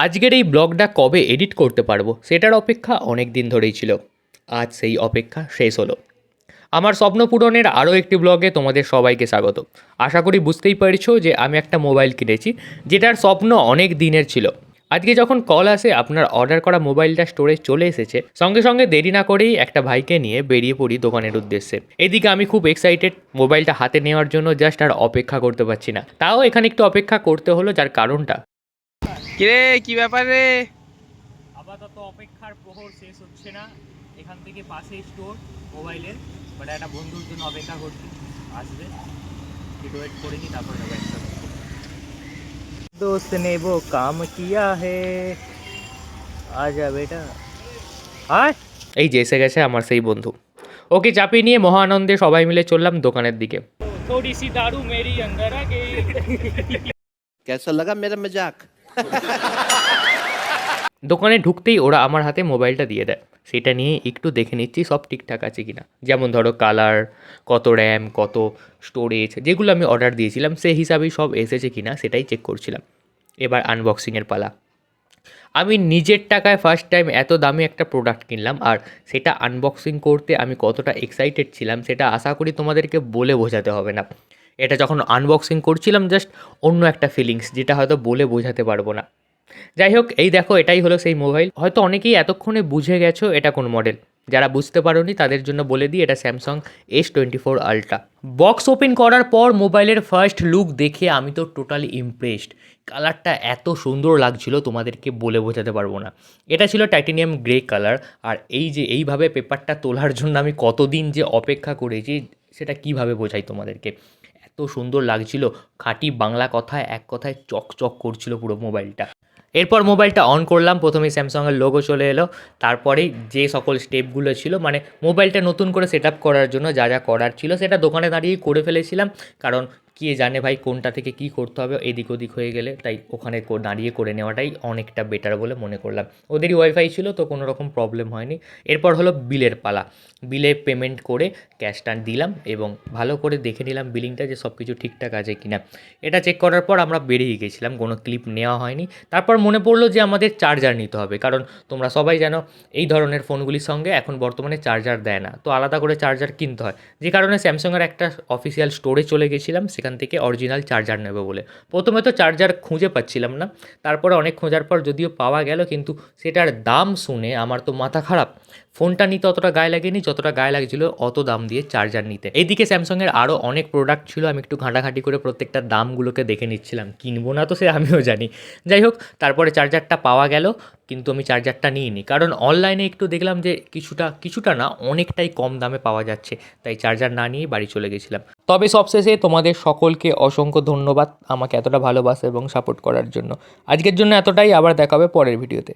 আজকের এই ব্লগটা কবে এডিট করতে পারবো সেটার অপেক্ষা অনেক দিন ধরেই ছিল। আজ সেই অপেক্ষা শেষ হলো। আমার স্বপ্ন পূরণের আরও একটি ব্লগে তোমাদের সবাইকে স্বাগত। আশা করি বুঝতেই পারছো যে আমি একটা মোবাইল কিনেছি, যেটার স্বপ্ন অনেক দিনের ছিল। আজকে যখন কল আসে আপনার অর্ডার করা মোবাইলটা স্টোরে চলে এসেছে, সঙ্গে সঙ্গে দেরি না করেই একটা ভাইকে নিয়ে বেরিয়ে পড়ি দোকানের উদ্দেশ্যে। এদিকে আমি খুব এক্সাইটেড মোবাইলটা হাতে নেওয়ার জন্য, জাস্ট আর অপেক্ষা করতে পারছি না। তাও এখানে একটু অপেক্ষা করতে হলো, যার কারণটা কিরে কি ব্যাপার রে? আপাতত অপেক্ষার প্রহর শেষ হচ্ছে না। এখান থেকে পাশেই স্টোর মোবাইলের, বাট একটা বন্ধুর জন্য অপেক্ষা করছি, আসবে, একটু ওয়েট করে নিই, তারপর নেবো একসাথে। দোস্ত ने वो काम किया है, आजा बेटा আয়। এই যে এসে গেছে আমার সেই বন্ধু। ওকে চাপিয়ে নিয়ে মহা আনন্দে সবাই মিলে চললাম দোকানের দিকে। थोड़ी सी दारू मेरी अंदर आ गई। कैसा लगा मेरा मजाक? দোকানে ঢুকতেই ওরা আমার হাতে মোবাইলটা দিয়ে দেয়। সেটা নিয়ে একটু দেখে নিচ্ছি সব ঠিকঠাক আছে কিনা, যেমন ধরো কালার, কত র্যাম, কত স্টোরেজ, যেগুলো আমি অর্ডার দিয়েছিলাম সেই হিসাবেই সব এসেছে কিনা সেটাই চেক করছিলাম। এবার আনবক্সিংয়ের পালা। আমি নিজের টাকায় ফার্স্ট টাইম এত দামি একটা প্রোডাক্ট কিনলাম, আর সেটা আনবক্সিং করতে আমি কতটা এক্সাইটেড ছিলাম সেটা আশা করি তোমাদেরকে বলে বোঝাতে হবে না। এটা যখন আনবক্সিং করছিলাম জাস্ট অন্য একটা ফিলিংস, যেটা হয়তো বলে বোঝাতে পারবো না। যাই হোক, এই দেখো এটাই হলো সেই মোবাইল। হয়তো অনেকেই এতক্ষণে বুঝে গেছো এটা কোন মডেল। যারা বুঝতে পারোনি তাদের জন্য বলে দিই, এটা Samsung S24 ultra. Box open করার পর মোবাইলের ফার্স্ট লুক দেখে আমি তো টোটালি ইমপ্রেসড। কালারটা এত সুন্দর লাগছিল তোমাদেরকে বলে বোঝাতে পারবো না। এটা ছিল টাইটেনিয়াম গ্রে কালার। আর এই যে এইভাবে পেপারটা তোলার জন্য আমি কতদিন যে অপেক্ষা করেছি সেটা কিভাবে বোঝাই তোমাদেরকে। এত সুন্দর লাগছিল, খাঁটি বাংলা কথায় এক কথায় চকচক করছিল পুরো মোবাইলটা। এরপর মোবাইলটা অন করলাম, প্রথমেই স্যামসাংয়ের লোগো চলে এলো। তারপরেই যে সকল স্টেপগুলো ছিল, মানে মোবাইলটা নতুন করে সেট আপ করার জন্য যা যা করার ছিল সেটা দোকানে দাঁড়িয়েই করে ফেলেছিলাম। কারণ কে জানে ভাই কোনটা থেকে কী করতে হবে, এদিক ওদিক হয়ে গেলে, তাই ওখানে দাঁড়িয়ে করে নেওয়াটাই অনেকটা বেটার বলে মনে করলাম। ওদেরই ওয়াইফাই ছিল তো কোনো রকম প্রবলেম হয়নি। এরপর হলো বিলের পালা। বিলে পেমেন্ট করে ক্যাশটা দিলাম এবং ভালো করে দেখে নিলাম বিলিংটা যে সব কিছু ঠিকঠাক আছে কিনা। এটা চেক করার পর আমরা বেরিয়ে গেছিলাম, কোনো ক্লিপ নেওয়া হয়নি। তারপর মনে পড়লো যে আমাদের চার্জার নিতে হবে, কারণ তোমরা সবাই জানো এই ধরনের ফোনগুলির সঙ্গে এখন বর্তমানে চার্জার দেয় না, তো আলাদা করে চার্জার কিনতে হয়। যে কারণে স্যামসাংয়ের একটা অফিসিয়াল স্টোরে চলে গেছিলাম, সেখান থেকে অরিজিনাল চার্জার নেবে বলে। প্রথমে তো চার্জার খুঁজে পাচ্ছিলাম না, তারপরে অনেক খোঁজার পর যদিও পাওয়া গেল, কিন্তু সেটার দাম শুনে আমার তো মাথা খারাপ। ফোনটা নিতে অতটা গায়ে লাগেনি যতটা গায়ে লাগছিল অত দাম দিয়ে চার্জার নিতে। এইদিকে স্যামসাংয়ের আরও অনেক প্রোডাক্ট ছিল, আমি একটু ঘাঁটাঘাঁটি করে প্রত্যেকটা দামগুলোকে দেখে নিচ্ছিলাম। কিনবো না তো সে আমিও জানি। যাই হোক, তারপরে চার্জারটা পাওয়া গেল, কিন্তু আমি চার্জারটা নিইনি, কারণ অনলাইনে একটু দেখলাম যে কিছুটা না অনেকটাই কম দামে পাওয়া যাচ্ছে, তাই চার্জার না নিয়েই বাড়ি চলে গেছিলাম। তবে সবশেষে তোমাদের সকলকে অসংখ্য ধন্যবাদ আমাকে এতটা ভালোবাসা এবং সাপোর্ট করার জন্য। আজকের জন্য এতটাই, আবার দেখা হবে পরের ভিডিওতে।